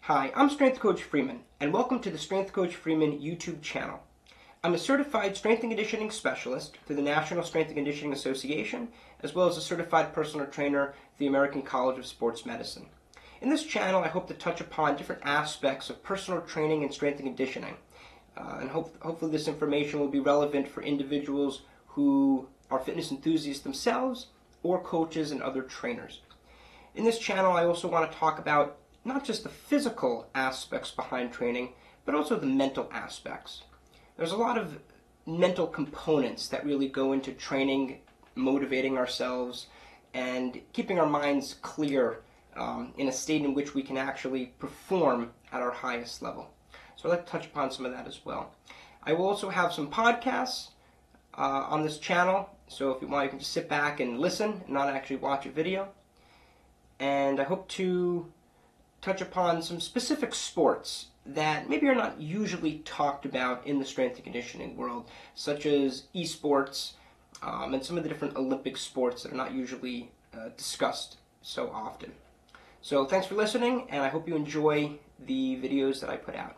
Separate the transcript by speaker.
Speaker 1: Hi, I'm Strength Coach Friedman, and welcome to the Strength Coach Friedman YouTube channel. I'm a certified strength and conditioning specialist through the National Strength and Conditioning Association, as well as a certified personal trainer through the American College of Sports Medicine. In this channel, I hope to touch upon different aspects of personal training and strength and conditioning. Hopefully this information will be relevant for individuals who are fitness enthusiasts themselves or coaches and other trainers. In this channel, I also want to talk about not just the physical aspects behind training, but also the mental aspects. There's a lot of mental components that really go into training, motivating ourselves, and keeping our minds clear in a state in which we can actually perform at our highest level. So I'd like to touch upon some of that as well. I will also have some podcasts on this channel, so if you want, you can just sit back and listen and not actually watch a video. And I hope to touch upon some specific sports that maybe are not usually talked about in the strength and conditioning world, such as esports and some of the different Olympic sports that are not usually discussed so often. So thanks for listening, and I hope you enjoy the videos that I put out.